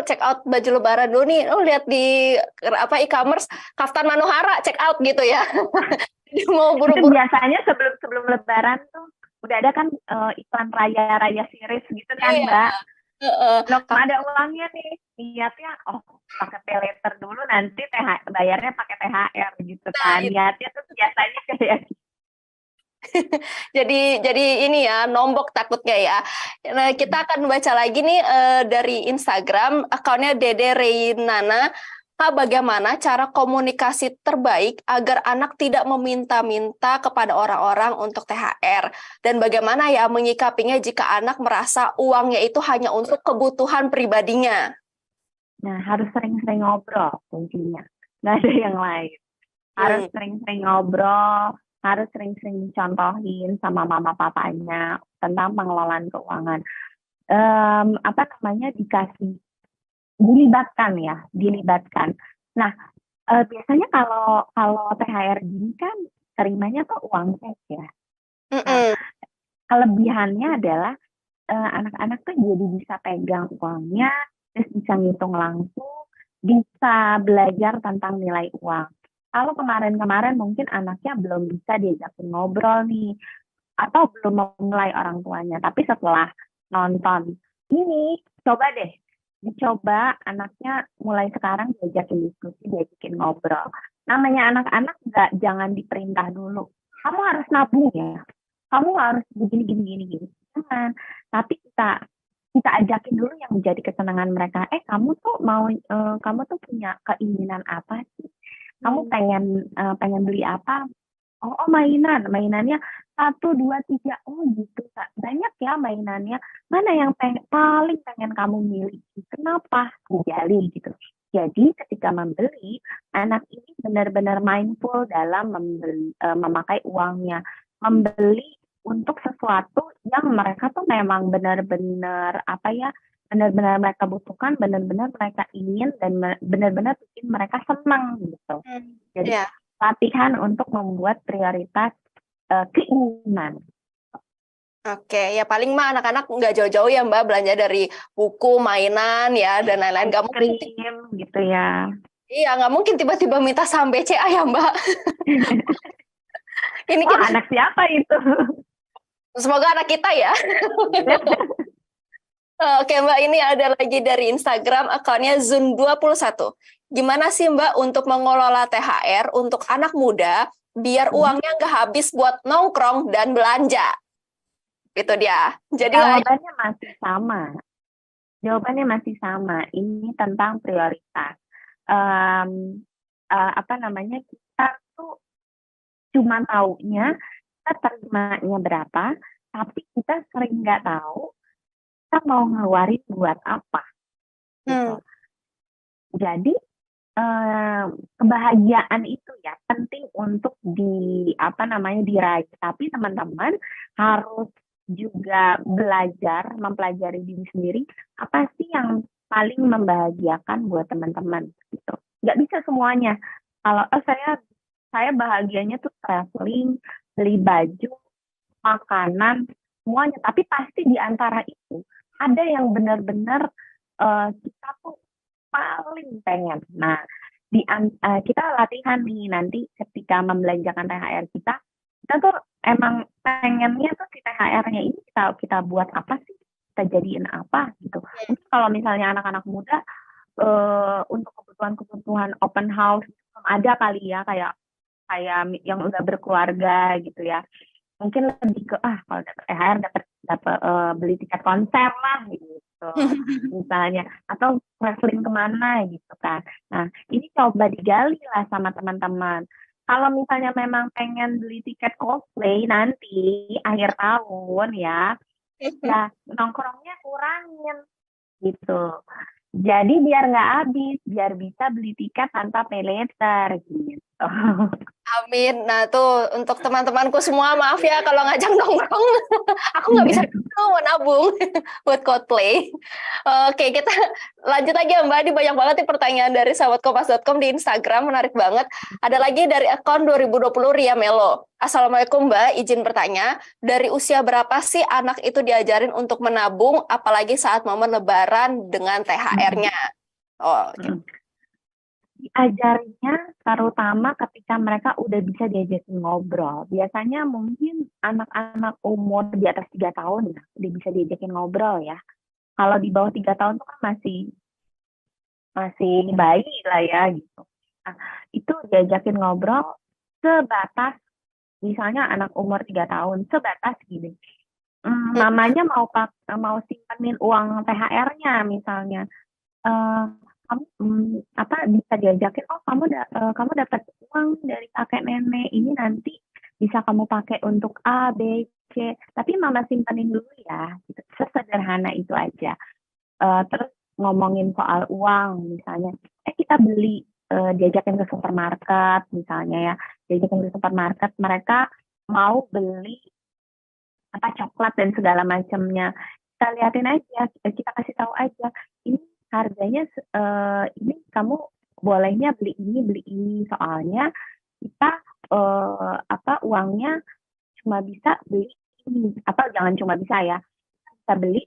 check out baju lebaran dulu nih. Lihat di e-commerce, Kaftan Manohara check out gitu ya. Mau buru-buru.
Itu biasanya sebelum lebaran tuh udah ada kan iklan raya series gitu kan, Mbak. Belum ada uangnya nih. Niatnya pakai pay later dulu, nanti bayarnya pakai THR gitu kan. Niatnya tuh biasanya kayak
jadi ini ya, nombok takutnya ya. Nah, kita akan baca lagi nih dari Instagram, akunnya Dede Reinana. Kak, bagaimana cara komunikasi terbaik agar anak tidak meminta-minta kepada orang-orang untuk THR? Dan bagaimana ya menyikapinya jika anak merasa uangnya itu hanya untuk kebutuhan pribadinya?
Nah, harus sering-sering ngobrol kuncinya. Nggak ada yang lain. Harus sering-sering ngobrol, harus sering-sering contohin sama mama papanya tentang pengelolaan keuangan. Dilibatkan. Nah, biasanya kalau THR gini kan terimanya tuh uang cash ya. Nah, kelebihannya adalah anak-anak tuh jadi bisa pegang uangnya, terus bisa ngitung langsung, bisa belajar tentang nilai uang. Kalau kemarin mungkin anaknya belum bisa diajakin ngobrol nih, atau belum memulai orang tuanya. Tapi setelah nonton ini, dicoba anaknya mulai sekarang diajakin diskusi, diajakin ngobrol. Namanya anak-anak jangan diperintah dulu. Kamu harus nabung ya, kamu harus begini. Jangan. Tapi kita ajakin dulu yang menjadi kesenangan mereka. Kamu tuh punya keinginan apa sih? Kamu pengen beli apa? oh mainannya 1, 2, 3, oh gitu Kak. Banyak ya mainannya. Mana yang paling pengen kamu miliki? Kenapa? Digali gitu. Jadi ketika membeli, anak ini benar-benar mindful dalam memakai uangnya, membeli untuk sesuatu yang mereka tuh memang benar-benar apa ya, benar-benar mereka butuhkan, benar-benar mereka ingin dan benar-benar bikin mereka senang gitu. Jadi
Ya.
latihan untuk membuat prioritas keinginan.
Oke, ya paling mah anak-anak nggak jauh-jauh ya Mbak belanja dari buku, mainan ya dan lain-lain. Nggak mungkin,
Krim gitu ya.
iya nggak mungkin tiba-tiba minta saham BCA ya Mbak. Ini
Wah,
kita
anak siapa itu?
semoga anak kita ya. Oke Mbak, ini ada lagi dari Instagram akunnya Zun21. Gimana sih Mbak untuk mengelola THR untuk anak muda biar uangnya nggak habis buat nongkrong dan belanja? Itu dia. Jadi
Jawabannya masih sama. Jawabannya masih sama. Ini tentang prioritas. Apa namanya, kita tuh cuma taunya kita terimanya berapa, tapi kita sering nggak tahu kita mau ngeluarin buat apa. Gitu. Jadi kebahagiaan itu ya penting untuk diraih. Tapi teman-teman harus juga belajar, mempelajari diri sendiri apa sih yang paling membahagiakan buat teman-teman gitu. Nggak bisa semuanya. Kalau saya bahagianya tuh traveling, beli baju, makanan, semuanya. Tapi pasti di antara itu ada yang benar-benar kita tuh paling pengen. Nah, kita latihan nih nanti ketika membelanjakan THR kita tuh emang pengennya tuh si THR-nya ini kita buat apa sih? Kita jadiin apa gitu. Mungkin kalau misalnya anak-anak muda untuk kebutuhan-kebutuhan open house ada kali ya kayak yang udah berkeluarga gitu ya. Mungkin lebih ke kalau dapat THR dapat beli tiket konser lah gitu misalnya, atau traveling kemana gitu kan. Nah ini coba digali lah sama teman-teman. Kalau misalnya memang pengen beli tiket Coldplay nanti akhir tahun ya nongkrongnya kurangin gitu. Jadi biar nggak habis, biar bisa beli tiket tanpa pay later gitu.
amin. Nah tuh untuk teman-temanku semua maaf ya kalau ngajak nongkrong, aku nggak bisa mau nabung buat Coldplay. Oke, kita lanjut lagi ya Mbak. Ini banyak banget nih pertanyaan dari sahabatkompas.com di Instagram, menarik banget. Ada lagi dari akun 2020 Ria Melo. Assalamualaikum Mbak, izin bertanya, dari usia berapa sih anak itu diajarin untuk menabung, apalagi saat momen Lebaran dengan THR-nya? Oh, gitu.
Diajarnya terutama ketika mereka udah bisa diajakin ngobrol. Biasanya mungkin anak-anak umur di atas 3 tahun ya, udah bisa diajakin ngobrol ya. Kalau di bawah 3 tahun itu kan masih bayi lah ya gitu. Nah, itu diajakin ngobrol sebatas misalnya anak umur 3 tahun sebatas gini. Mamanya mau simpanin uang THR-nya misalnya. Kamu bisa diajakin, kamu dapat uang dari kakek nenek ini nanti bisa kamu pakai untuk A, B, C. Tapi mama simpanin dulu ya. Gitu. Sesederhana itu aja. Terus ngomongin soal uang misalnya, kita beli diajakin ke supermarket misalnya ya, diajakin ke supermarket mereka mau beli coklat dan segala macamnya. Kita liatin aja, kita kasih tahu aja ini harganya ini kamu bolehnya beli ini soalnya kita uangnya cuma bisa beli ini jangan cuma bisa ya kita beli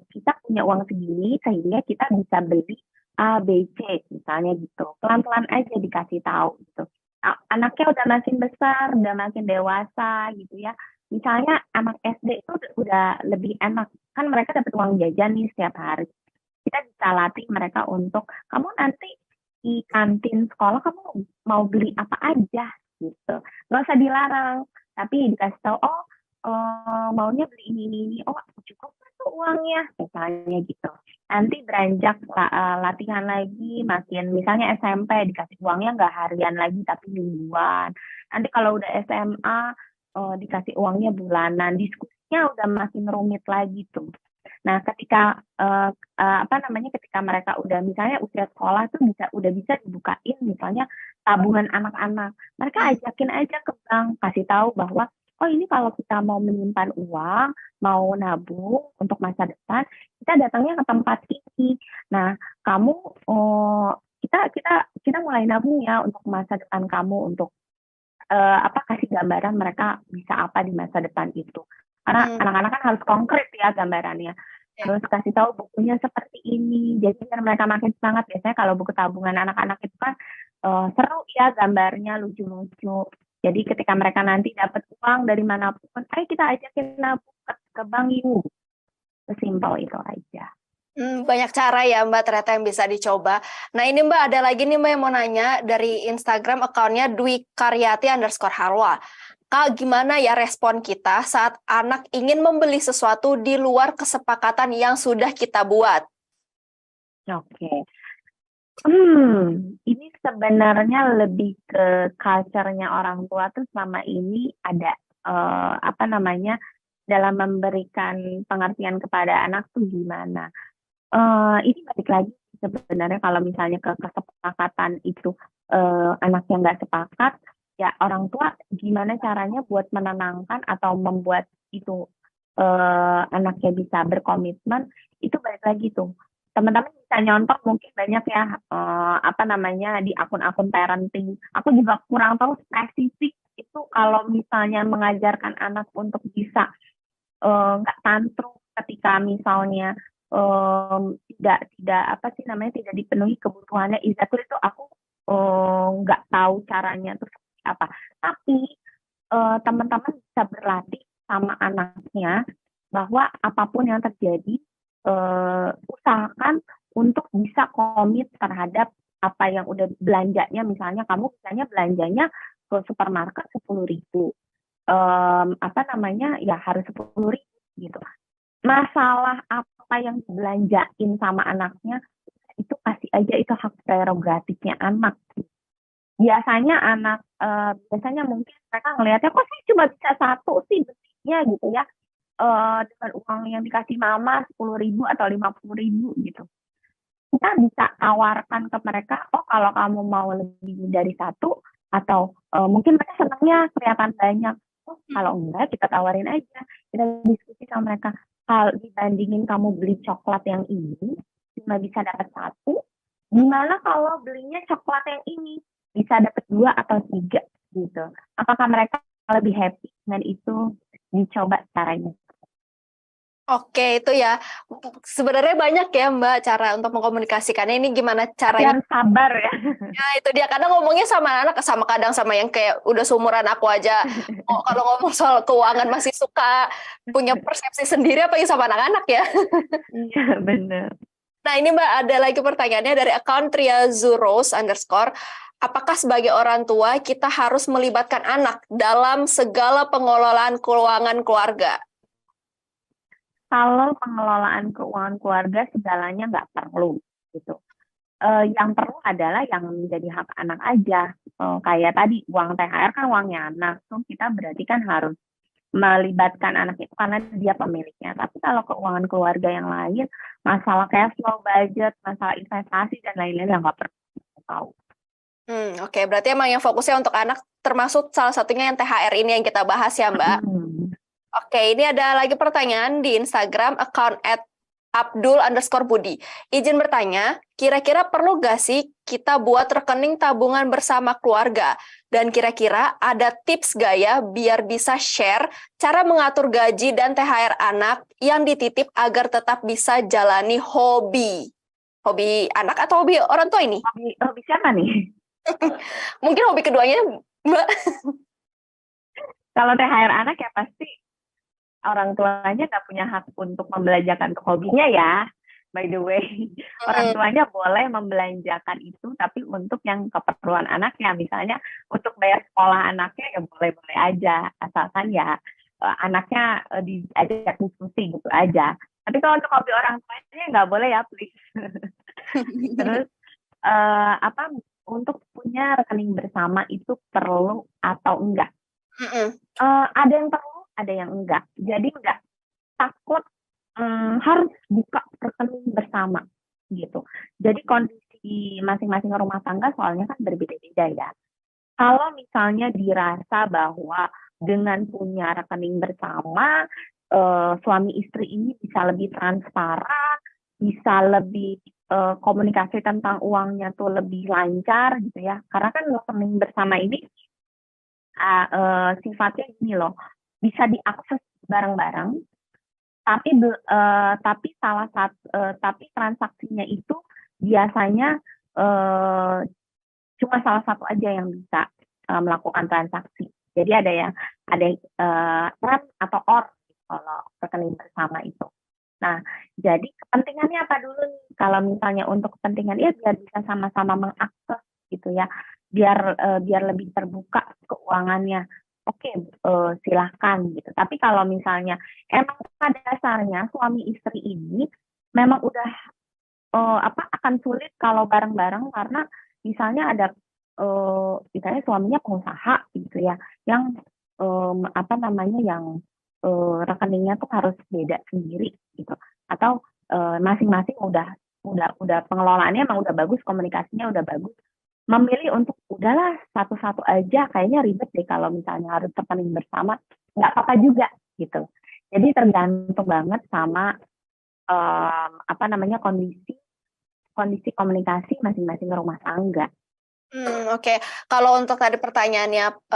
kita punya uang segini sehingga kita bisa beli A B C misalnya gitu pelan-pelan aja dikasih tahu gitu. Anaknya udah makin besar udah makin dewasa gitu ya misalnya anak SD itu udah lebih enak kan mereka dapat uang jajan nih setiap hari. Kita bisa latih mereka untuk kamu nanti di kantin sekolah kamu mau beli apa aja gitu. Nggak usah dilarang, tapi dikasih tahu maunya beli ini. Oh cukup tuh uangnya misalnya gitu. Nanti beranjak latihan lagi makin misalnya SMP dikasih uangnya nggak harian lagi tapi mingguan. Nanti kalau udah SMA dikasih uangnya bulanan, diskusinya udah makin rumit lagi tuh. Nah, ketika ketika mereka udah misalnya usia sekolah tuh udah bisa dibukain misalnya tabungan anak-anak. Mereka ajakin aja ke bank, kasih tahu bahwa oh ini kalau kita mau menyimpan uang, mau nabung untuk masa depan, kita datangnya ke tempat ini. Nah, kamu kita kita kita mulai nabung ya untuk masa depan kamu, untuk kasih gambaran mereka bisa apa di masa depan itu. Karena anak-anak kan harus konkret ya gambarannya. Terus kasih tahu bukunya seperti ini. Jadi biar mereka makin semangat. Biasanya kalau buku tabungan anak-anak itu kan seru ya, gambarnya lucu-lucu. Jadi ketika mereka nanti dapat uang dari manapun, ayo kita ajakin nabung ke bank yuk. Sesimpel itu aja.
Banyak cara ya Mbak ternyata yang bisa dicoba. Nah ini Mbak ada lagi nih Mbak yang mau nanya dari Instagram akunnya Dwi Karyati_Halwa. Kak, gimana ya respon kita saat anak ingin membeli sesuatu di luar kesepakatan yang sudah kita buat?
Oke. Ini sebenarnya lebih ke culture-nya orang tua tuh selama ini ada dalam memberikan pengertian kepada anak tuh gimana. Ini balik lagi sebenarnya kalau misalnya ke kesepakatan itu anaknya nggak sepakat, ya orang tua gimana caranya buat menenangkan atau membuat itu anaknya bisa berkomitmen, itu balik lagi tuh. Teman-teman bisa nyontok mungkin banyak ya di akun-akun parenting. Aku juga kurang tahu spesifik itu kalau misalnya mengajarkan anak untuk bisa nggak tantrum ketika misalnya tidak dipenuhi kebutuhannya. Exactly itu aku nggak tahu caranya itu seperti apa. Tapi teman-teman bisa berlatih sama anaknya bahwa apapun yang terjadi usahakan untuk bisa komit terhadap apa yang udah belanjanya. Misalnya kamu belanjanya ke supermarket 10.000, ya harus 10.000 gitu. Masalah apa yang dibelanjain sama anaknya itu kasih aja, itu hak prerogatifnya anak. Biasanya mungkin mereka ngelihatnya kok sih cuma bisa satu sih belinya gitu ya, dengan uang yang dikasih mama 10.000 atau 50.000 gitu. Kita bisa tawarkan ke mereka, oh kalau kamu mau lebih dari satu, atau mungkin mereka senangnya kelihatan banyak. Oh kalau enggak kita tawarin aja, kita diskusi sama mereka. Kalau dibandingin kamu beli coklat yang ini cuma bisa dapat satu, gimana kalau belinya coklat yang ini bisa dapat 2 atau 3 gitu. Apakah mereka lebih happy dengan itu? Dicoba caranya.
Oke, itu ya. Sebenarnya banyak ya Mbak cara untuk mengkomunikasikannya. Ini gimana caranya?
Harus sabar ya.
Nah, itu dia. Kadang ngomongnya sama anak, kadang sama yang kayak udah seumuran aku aja. Oh, kalau ngomong soal keuangan masih suka punya persepsi sendiri, apalagi sama anak-anak ya.
Iya, benar.
Nah, ini Mbak ada lagi pertanyaannya dari akun Triazuros_. Apakah sebagai orang tua kita harus melibatkan anak dalam segala pengelolaan keuangan keluarga?
Kalau pengelolaan keuangan keluarga segalanya nggak perlu gitu. Yang perlu adalah yang menjadi hak anak aja. Kayak tadi uang THR kan uangnya anak, so kita berarti kan harus melibatkan anak itu karena dia pemiliknya. Tapi kalau keuangan keluarga yang lain, masalah cash flow, budget, masalah investasi dan lain-lain yang nggak perlu tahu.
Oke, berarti emang yang fokusnya untuk anak termasuk salah satunya yang THR ini yang kita bahas ya Mbak. Oke, ini ada lagi pertanyaan di Instagram account @abdul_budi. Izin bertanya, kira-kira perlu gak sih kita buat rekening tabungan bersama keluarga? Dan kira-kira ada tips gak ya biar bisa share cara mengatur gaji dan THR anak yang dititip agar tetap bisa jalani hobi? Hobi anak atau hobi orang tua ini?
Hobi siapa nih?
Mungkin hobi keduanya, Mbak.
Kalau THR anak ya pasti orang tuanya nggak punya hak untuk membelanjakan ke hobinya ya. By the way, orang tuanya boleh membelanjakan itu, tapi untuk yang keperluan anaknya, misalnya untuk bayar sekolah anaknya ya boleh-boleh aja, asalkan ya anaknya diajak diskusi gitu aja. Tapi kalau untuk hobi orang tuanya nggak boleh ya, please. Terus untuk punya rekening bersama itu perlu atau enggak.
Mm-mm.
Ada yang perlu, ada yang enggak. Jadi enggak takut harus buka rekening bersama gitu. Jadi kondisi masing-masing rumah tangga soalnya kan berbeda-beda ya. Kalau misalnya dirasa bahwa dengan punya rekening bersama, suami istri ini bisa lebih transparan, bisa lebih komunikasi tentang uangnya tuh lebih lancar gitu ya. Karena kan rekening bersama ini sifatnya gini loh, bisa diakses bareng-bareng, tapi tapi transaksinya itu biasanya cuma salah satu aja yang bisa melakukan transaksi. Jadi ada rem atau or kalau rekening bersama itu. Nah, jadi kepentingannya apa dulu nih? Kalau misalnya untuk kepentingan ya biar bisa sama-sama mengakses gitu ya, biar lebih terbuka keuangannya. Oke, silahkan gitu. Tapi kalau misalnya emang pada dasarnya suami istri ini memang udah akan sulit kalau bareng-bareng karena misalnya ada misalnya suaminya pengusaha gitu ya, yang yang rekeningnya tuh harus beda sendiri gitu, atau masing-masing udah pengelolaannya emang udah bagus, komunikasinya udah bagus, memilih untuk udahlah satu-satu aja, kayaknya ribet deh kalau misalnya harus rekening bersama, nggak apa-apa juga gitu. Jadi tergantung banget sama kondisi komunikasi masing-masing rumah tangga.
Oke. Kalau untuk tadi pertanyaannya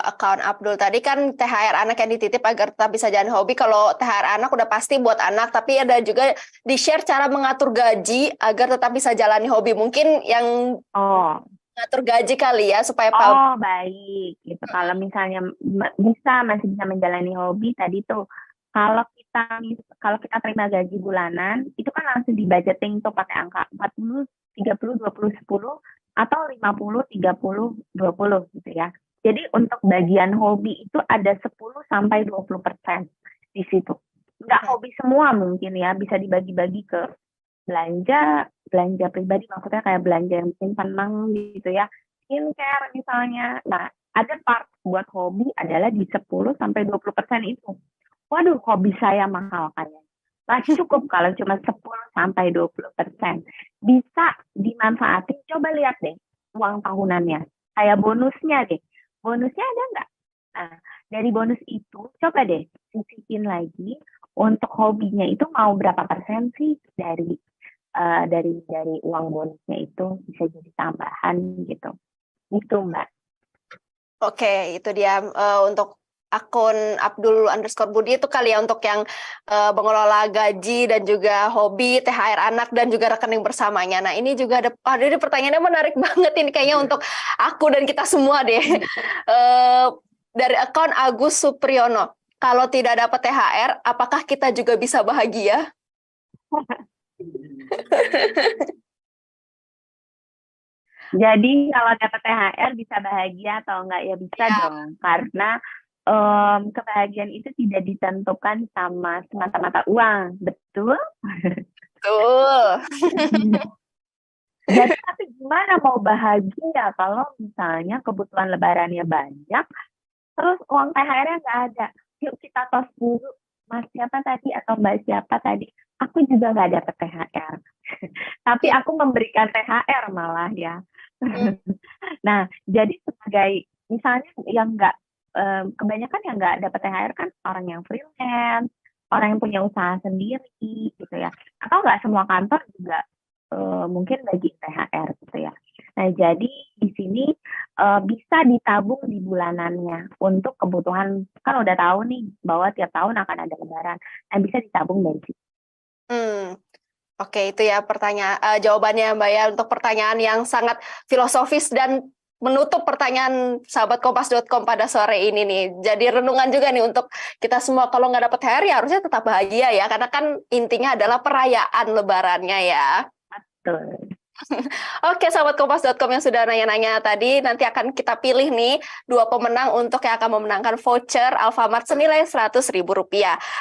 akun Abdul tadi kan THR anak yang dititip agar tetap bisa jalan hobi. Kalau THR anak udah pasti buat anak, tapi ada juga di-share cara mengatur gaji agar tetap bisa jalani hobi. Mungkin yang ngatur gaji kali ya supaya
baik gitu. Kalau misalnya masih bisa menjalani hobi tadi tuh, kalau kita terima gaji bulanan itu kan langsung dibudgeting tuh pakai angka 40 30 20 10 atau 50 30 20 gitu ya. Jadi untuk bagian hobi itu ada 10 sampai 20% di situ. Nggak hobi semua mungkin ya, bisa dibagi-bagi ke belanja pribadi, maksudnya kayak belanja yang bikin senang gitu ya, skincare misalnya. Nah, ada part buat hobi adalah di 10 sampai 20% itu. Waduh, hobi saya mahal kayaknya. Masih cukup kalau cuma 10 sampai 20%. Bisa dimanfaatin, coba lihat deh uang tahunannya. Kayak bonusnya deh. Bonusnya ada nggak? Nah, dari bonus itu coba deh sisipin lagi untuk hobinya itu mau berapa persen sih dari uang bonusnya itu bisa jadi tambahan gitu. Itu Mbak.
Oke, itu dia untuk akun Abdul_Budi itu kali ya untuk yang mengelola gaji dan juga hobi, THR anak dan juga rekening bersamanya. Nah, ini juga ini pertanyaannya menarik banget ini kayaknya untuk aku dan kita semua deh. Dari akun Agus Supriyono. Kalau tidak dapat THR, apakah kita juga bisa bahagia?
Jadi kalau dapat THR bisa bahagia atau enggak ya bisa dong, karena kebahagiaan itu tidak ditentukan sama semata-mata uang, betul?
Betul.
Jadi tapi gimana mau bahagia kalau misalnya kebutuhan lebarannya banyak, terus uang THR-nya nggak ada? Yuk kita tos dulu, Mas siapa tadi atau Mbak siapa tadi? Aku juga nggak dapat THR, tapi aku memberikan THR malah ya. Nah, jadi sebagai misalnya yang nggak kebanyakan yang nggak dapat THR kan orang yang freelance, orang yang punya usaha sendiri gitu ya, atau nggak semua kantor juga mungkin bagi THR gitu ya. Nah, jadi di sini bisa ditabung di bulanannya untuk kebutuhan, kan udah tahu nih bahwa tiap tahun akan ada lebaran, nah bisa ditabung dari situ.
Oke, itu ya jawabannya Mbak ya untuk pertanyaan yang sangat filosofis dan menutup pertanyaan sahabat kompas.com pada sore ini nih. Jadi renungan juga nih untuk kita semua, kalau nggak dapat THR ya harusnya tetap bahagia ya, karena kan intinya adalah perayaan lebarannya ya.
Betul.
Oke, sahabat kompas.com yang sudah nanya-nanya tadi, nanti akan kita pilih nih 2 pemenang untuk yang akan memenangkan voucher Alfamart senilai Rp100.000.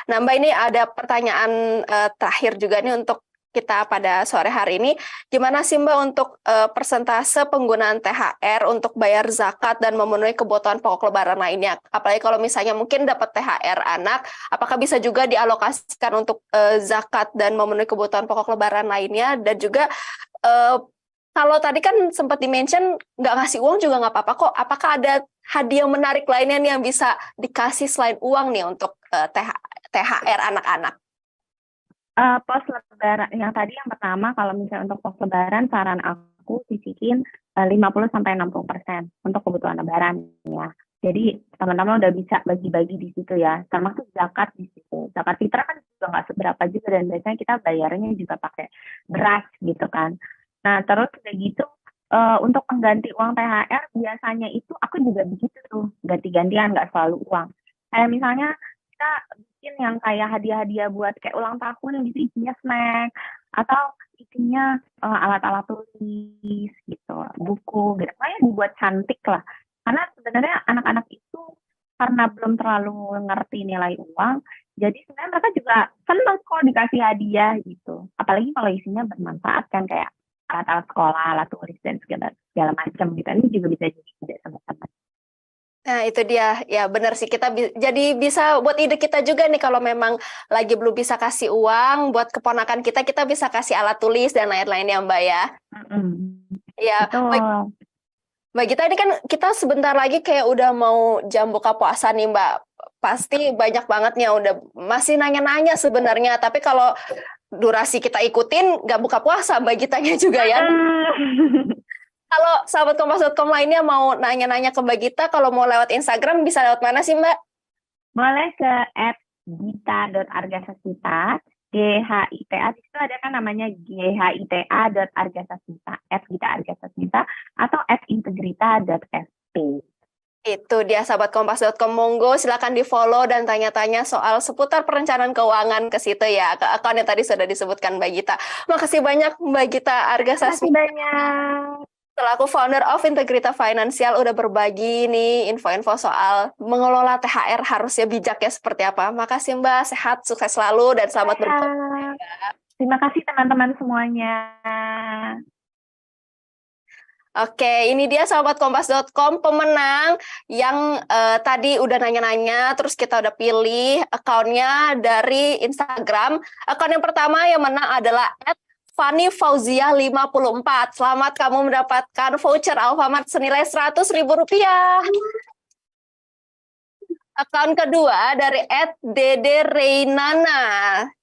Nah Mbak, ini ada pertanyaan terakhir juga nih untuk kita pada sore hari ini. Gimana sih Mbak untuk persentase penggunaan THR untuk bayar zakat dan memenuhi kebutuhan pokok lebaran lainnya? Apalagi kalau misalnya mungkin dapat THR anak, apakah bisa juga dialokasikan untuk zakat dan memenuhi kebutuhan pokok lebaran lainnya? Dan juga kalau tadi kan sempat di-mention nggak ngasih uang juga nggak apa-apa kok. Apakah ada hadiah menarik lainnya nih yang bisa dikasih selain uang nih untuk THR anak-anak?
Pos lebaran yang tadi yang pertama, kalau misalnya untuk pos lebaran saran aku sisihin 50-60% untuk kebutuhan lebaran ya. Jadi teman-teman udah bisa bagi-bagi di situ ya, termasuk zakat di situ. Zakat fitrah kan juga nggak seberapa juga, dan biasanya kita bayarnya juga pakai beras gitu kan. Nah terus udah gitu untuk pengganti uang THR biasanya itu aku juga begitu tuh, ganti-gantian, nggak selalu uang. Kayak misalnya kita bikin yang kayak hadiah-hadiah buat kayak ulang tahun gitu, isinya snack atau isinya alat-alat tulis gitu, buku gitu. Kayak dibuat cantik lah. Karena sebenarnya anak-anak itu karena belum terlalu ngerti nilai uang, jadi sebenarnya mereka juga senang kok dikasih hadiah gitu. Apalagi kalau isinya bermanfaat kan, kayak alat-alat sekolah, alat tulis dan segala macam gitu. Ini juga bisa jadi ide teman-teman.
Nah, itu dia. Ya, benar sih. Kita jadi bisa buat ide kita juga nih, kalau memang lagi belum bisa kasih uang, buat keponakan kita, kita bisa kasih alat tulis dan lain-lainnya, Mbak ya. Ya,
Betul.
Mbak Gita, ini kan kita sebentar lagi kayak udah mau jam buka puasa nih, Mbak. Pasti banyak banget nih yang udah masih nanya-nanya sebenarnya. Tapi kalau durasi kita ikutin, nggak buka puasa, Mbak Gitanya juga ya. Kalau sahabat kompas.com lainnya mau nanya-nanya ke Mbak Gita, kalau mau lewat Instagram bisa lewat mana sih Mbak?
Boleh ke @gita.argasasmita, GHITA, di situ ada kan namanya GHITA.argasasmita, @gita.argasasmita, atau @integrita.sp.
Itu dia sahabat kompas.com, monggo silakan di follow dan tanya-tanya soal seputar perencanaan keuangan ke situ ya, ke akun yang tadi sudah disebutkan Mbak Gita. Makasih banyak Mbak Gita Argasasmita.
Terima kasih banyak.
Selaku founder of Integrita Financial udah berbagi nih info-info soal mengelola THR harusnya bijak ya seperti apa. Makasih Mbak, sehat, sukses selalu dan selamat berbuka.
Terima kasih teman-teman semuanya.
Oke, ini dia sahabat kompas.com pemenang yang tadi udah nanya-nanya, terus kita udah pilih akunnya dari Instagram. Akun yang pertama yang menang adalah Fani Fauzia 54. Selamat, kamu mendapatkan voucher Alfamart senilai Rp100.000. Akun kedua dari @dede_reinana.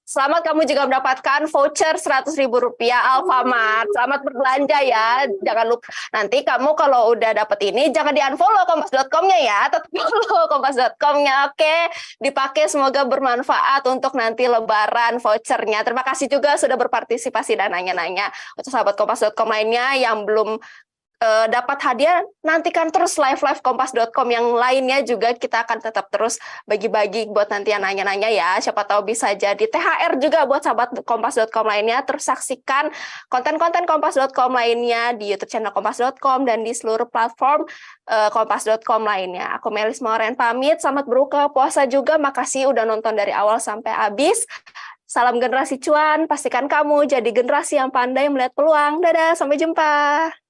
Selamat, kamu juga mendapatkan voucher Rp100.000 Alfamart. Selamat berbelanja ya. Jangan lupa nanti kamu kalau udah dapet ini jangan di-unfollow kompas.com-nya ya. Tetap follow kompas.com-nya. Oke, dipakai, semoga bermanfaat untuk nanti lebaran vouchernya. Terima kasih juga sudah berpartisipasi dan nanya-nanya. Untuk sahabat kompas.com lainnya yang belum dapat hadiah, nantikan terus live kompas.com yang lainnya juga, kita akan tetap terus bagi-bagi buat nanti yang nanya-nanya ya, siapa tahu bisa jadi THR juga buat sahabat kompas.com lainnya. Terus saksikan konten-konten kompas.com lainnya di YouTube channel kompas.com dan di seluruh platform kompas.com lainnya. Aku Melis Moren pamit, selamat berbuka puasa juga, makasih udah nonton dari awal sampai habis. Salam generasi cuan, pastikan kamu jadi generasi yang pandai melihat peluang. Dadah, sampai jumpa.